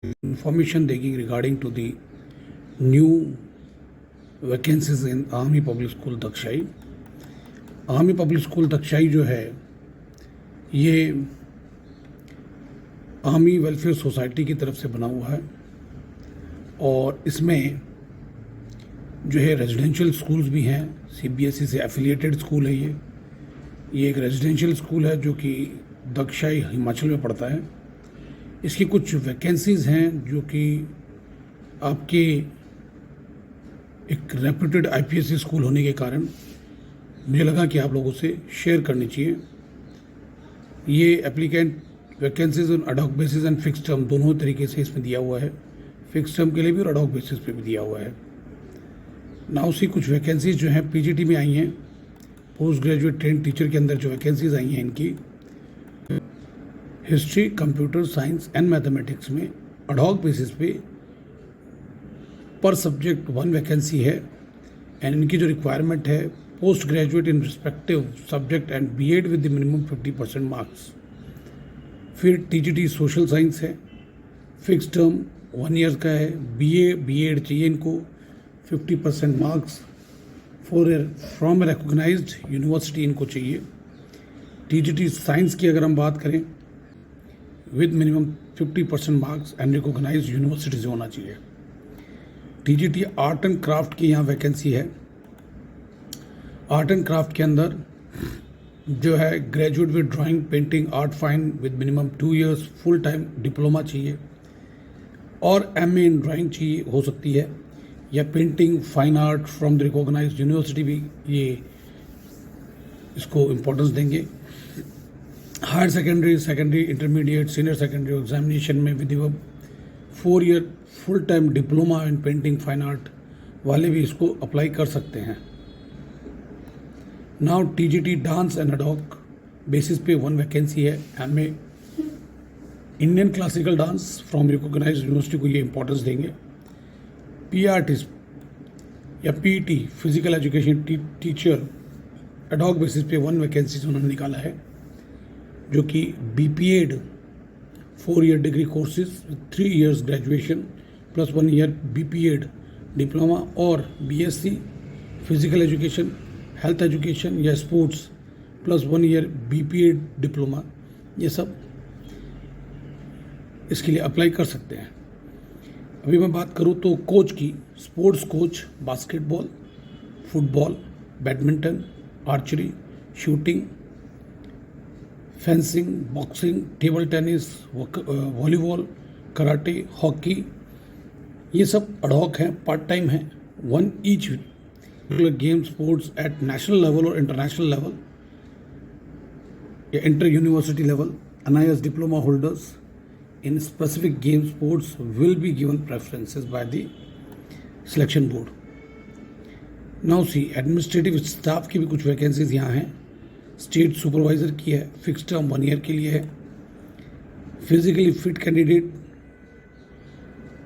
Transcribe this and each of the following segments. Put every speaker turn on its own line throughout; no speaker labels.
Information देगी regarding to the new vacancies in army public school Dagshai. Army public school Dagshai जो है ये army welfare society की तरफ से बना हुआ है और इसमें जो है रेजिडेंशियल स्कूल्स भी हैं। सीबीएसई से एफिलिएटेड स्कूल है ये एक रेजिडेंशियल स्कूल है जो कि दक्षाई हिमाचल में पड़ता है। इसकी कुछ वैकेंसीज हैं जो कि आपके एक रेप्यूटेड आईपीएससी स्कूल होने के कारण मुझे लगा कि आप लोगों से शेयर करनी चाहिए। ये applicant vacancies on ad hoc basis and fix term दोनों तरीके से इसमें दिया हुआ है, फिक्स टर्म के लिए भी और अडॉक बेसिस पे भी दिया हुआ है। ना उसी कुछ वैकेंसीज जो हैं पीजीटी में आई हैं, पोस्ट ग्रेजुएट ट्रेंड टीचर के अंदर जो वैकेंसीज आई हैं इनकी history, computer science and mathematics में अडॉक बेसिस पे पर सब्जेक्ट 1 वैकेंसी है। एंड इनकी जो रिक्वायरमेंट है post graduate in respective subject and BEd with the minimum 50% marks. फिर टीजीटी सोशल साइंस है, फिक्स टर्म 1 ईयर का है, बीएड चाहिए इनको, 50% मार्क्स फ्रॉम रिकॉग्नाइज्ड यूनिवर्सिटी इनको चाहिए। टीजीटी साइंस की अगर हम बात करें with minimum 50% marks and recognised university से होना चाहिए। टीजीटी आर्ट एंड क्राफ्ट की यहाँ वैकेंसी है। आर्ट एंड क्राफ्ट के अंदर जो है graduate with drawing, painting, art fine with minimum 2 years full time diploma चाहिए और एमए इन ड्राइंग चाहिए हो सकती है, या painting fine art from the recognised university भी ये इसको इम्पोर्टेंस देंगे। Higher secondary, intermediate, senior secondary examination में with 4 year full time diploma in painting fine art वाले भी इसको अप्लाई कर सकते हैं। Now TGT dance and ad hoc basis पे 1 वैकेंसी है। MA Indian classical dance from recognised university को ये इंपॉर्टेंस देंगे। पीआरटी या PT physical education teacher ad hoc basis पे 1 वैकेंसी उन्होंने निकाला है, जो कि BPEd 4 year degree courses 3 years graduation plus 1 year BPEd diploma और BSc physical education, health education या sports plus 1 year BPEd diploma, ये सब इसके लिए अप्लाई कर सकते हैं। अभी मैं बात करूँ तो कोच की, sports coach basketball, football, badminton, archery, shooting, fencing, boxing, table tennis, volleyball, karate, hockey, ये सब अडॉक हैं, पार्ट टाइम हैं। 1 each game sports at national level और इंटरनेशनल लेवल या inter university level, NIS diploma holders in specific game sports will be given preferences by the selection board. Now see administrative staff की भी कुछ vacancies यहाँ हैं। State supervisor की है, fix term 1 year के लिए है। फिजिकली फिट कैंडिडेट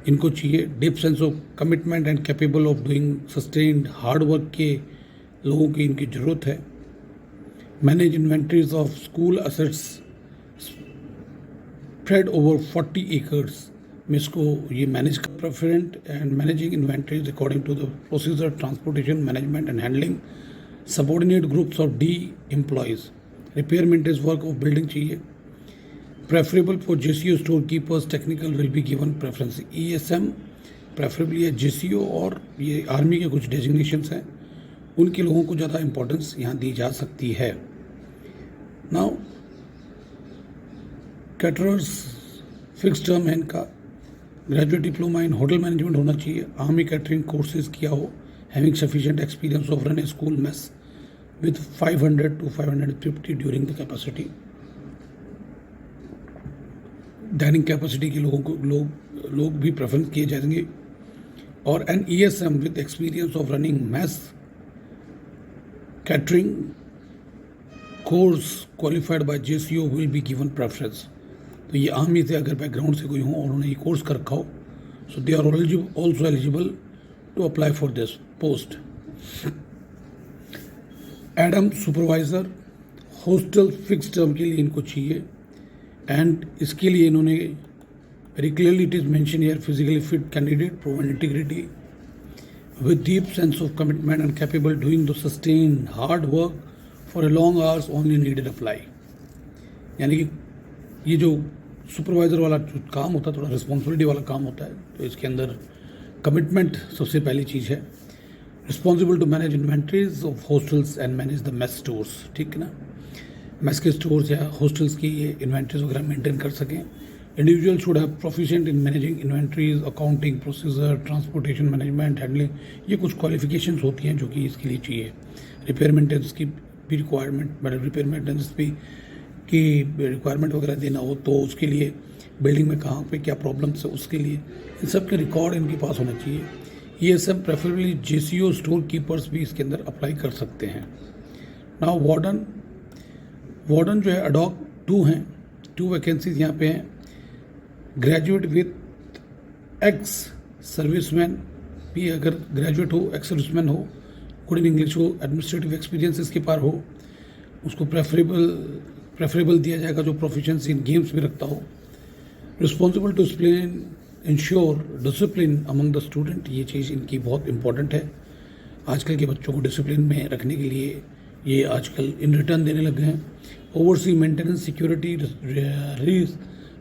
इनको चाहिए, deep sense of commitment and capable of doing sustained hard work के लोगों की इनकी ज़रूरत है। Manage inventories of school assets spread over 40 acres में इसको ये मैनेज कर, preparing and managing inventories according to the procedure, transportation management and handling, subordinate groups of D employees, repair maintenance work of building चाहिए। Preferable for JCO store keepers technical will be given preference. ESM preferably है JCO, और ये army के कुछ designations हैं उनके लोगों को ज़्यादा इंपॉर्टेंस यहाँ दी जा सकती है। नाउ कैटरर्स फिक्स टर्म है इनका, graduate diploma in hotel management होना चाहिए, आर्मी कैटरिंग कोर्सेज किया हो, having sufficient experience of running a school mess with 500 to 550 during the capacity। Dining capacity के लोगों को लोग भी प्रेफरेंस किए जाएंगे। और an ESM with experience of running mess catering course qualified by JCO will be given preference. तो ये आर्मी से अगर बैकग्राउंड से कोई हो और उन्होंने ये कोर्स कर रखा हो, so they are also eligible to apply for this post. एडम सुपरवाइज़र हॉस्टल फिक्स टर्म के लिए इनको चाहिए, एंड इसके लिए इन्होंने Very clearly it is mentioned here, physically fit candidate, proven integrity, with deep sense of commitment and capable doing the sustained hard work for a long hours only needed apply. यानी कि ये जो supervisor वाला जो काम होता है, थोड़ा रिस्पॉन्सिबिलिटी वाला काम होता है, तो इसके अंदर कमिटमेंट सबसे पहली चीज़ है. Responsible to manage inventories of hostels and manage the mess stores. ठीक है ना, मेस के स्टोर्स या हॉस्टल्स की ये इन्वेंट्रीज वगैरह मेंटेन कर सकें. Individual should have proficient in managing inventories, accounting, procedure, transportation management, handling. ये कुछ क्वालिफिकेशंस होती हैं जो कि इसके लिए चाहिए. रिपेयर मेंटेनेंस की भी रिक्वायरमेंट, मतलब रिपेयर मेंटेनेंस भी की रिक्वायरमेंट वगैरह देना हो तो उसके लिए बिल्डिंग में कहाँ पे क्या प्रॉब्लम्स है उसके लिए इन सब के रिकॉर्ड इनके पास होना चाहिए. ये सब प्रेफरेबली जेसीओ स्टोर कीपर्स भी इसके अंदर अप्लाई कर सकते हैं. नाउ वार्डन जो है अडॉक 2 हैं, 2 वैकेंसीज यहाँ पे हैं. ग्रेजुएट विथ एक्स सर्विसमैन भी, अगर ग्रेजुएट हो, एक्स सर्विसमैन हो, गुड इन इंग्लिश हो, एडमिनिस्ट्रेटिव एक्सपीरियंस इसके पार हो, उसको प्रेफरेबल दिया जाएगा जो प्रोफिशिएंसी इन गेम्स भी रखता हो. Responsible to ensure discipline among the student. ये चीज़ इनकी बहुत इंपॉर्टेंट है. आजकल के बच्चों को डिसिप्लिन में रखने के लिए ये आजकल इन रिटर्न देने लग गए हैं. ओवरसी मेंटेनेंस, सिक्योरिटी,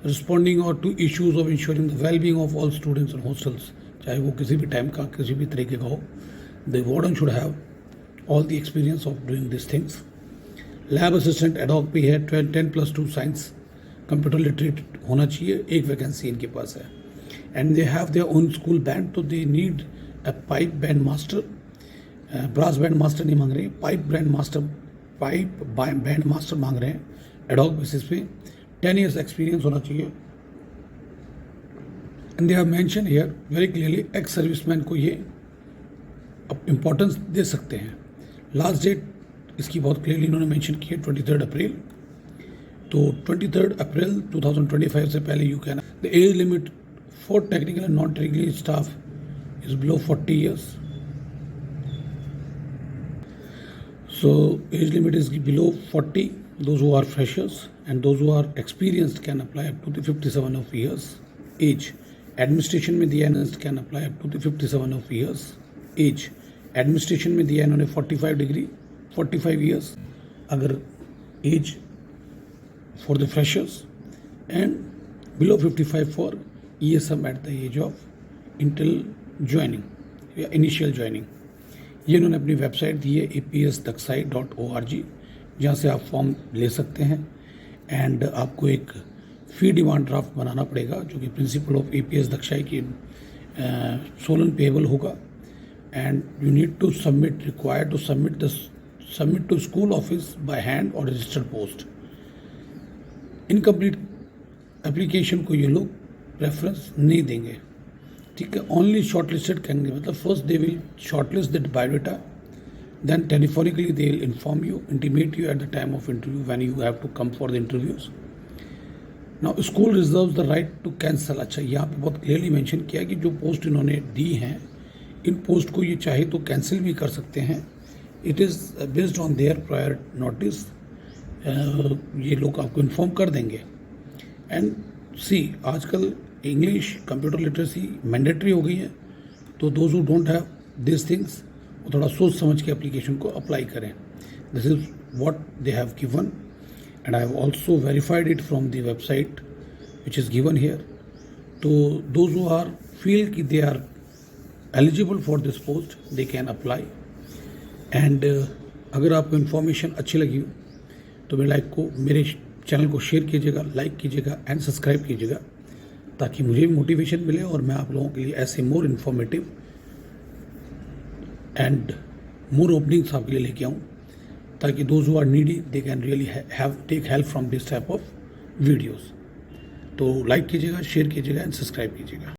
रिस्पॉन्डिंग और to issues of ensuring the wellbeing of all students in hostels, चाहे वो किसी भी टाइम का किसी भी तरीके का हो. The warden should have all the experience of doing this things. Lab assistant ad hoc भी है. 10+2 साइंस, कंप्यूटर लिटरेट होना चाहिए. एक वैकेंसी इनके पास है. And they have their own school band, तो they need a pipe band master. Brass band master नहीं मांग रहे, पाइप बैंड मास्टर मांग रहे हैं एडॉक बेसिस पे. 10 years एक्सपीरियंस होना चाहिए. And they have mention here very clearly ex serviceman को ये इम्पोर्टेंस दे सकते हैं. लास्ट डेट इसकी बहुत क्लियरली इन्होंने मेंशन की है 23 अप्रैल. तो 23 अप्रैल 2025 से पहले you can. The age limit for technical and non technical staff is below 40 years. So age limit is below 40. Those who are freshers and those who are experienced can apply up to the 57 of years age. Administration में दिया है can apply up to the 57 of years age. Administration में दिया है इन्होंने 45 years अगर age for the freshers and below 55 for ESM at the age of initial joining या initial joining. ये इन्होंने अपनी वेबसाइट दी है APSDaksai.org, जहाँ से आप फॉर्म ले सकते हैं. एंड आपको एक फी डिमांड ड्राफ्ट बनाना पड़ेगा जो कि प्रिंसिपल ऑफ APS दक्षाई की सोलन पेएबल होगा. And you need to required to submit to school office by hand और रजिस्टर्ड पोस्ट. इनकम्प्लीट एप्लीकेशन को ये लोग प्रेफरेंस नहीं देंगे. ठीक है, ओनली शॉर्टलिस्टेड करेंगे. मतलब first they will shortlist the biodata, then telephonically they will inform you, intimate you at the time of interview when you have to come for the interviews. Now school reserves the right to cancel. अच्छा, यहाँ पे बहुत clearly mention किया कि जो post इन्होंने दी हैं, इन post को ये चाहे तो कैंसिल भी कर सकते हैं. It is based on their prior notice. ये लोग आपको इन्फॉर्म कर देंगे. एंड सी, आजकल इंग्लिश कंप्यूटर लिटरेसी मैंडेटरी हो गई है, तो those who don't have this things वो थोड़ा सोच समझ के एप्लीकेशन को अप्लाई करें. This is what they have given and I have also verified it from the website which is given here. तो दोज हु आर फील कि they are eligible for this post they can apply. And अगर आपको information अच्छी लगी हो तो मेरे channel को शेयर कीजिएगा, लाइक कीजिएगा एंड सब्सक्राइब कीजिएगा, ताकि मुझे भी मोटिवेशन मिले और मैं आप लोगों के लिए ऐसे more informative and more openings आपके लिए लेके आऊँ, ताकि those who are needy they can really take help from this type of videos. तो लाइक कीजिएगा, शेयर कीजिएगा एंड सब्सक्राइब कीजिएगा.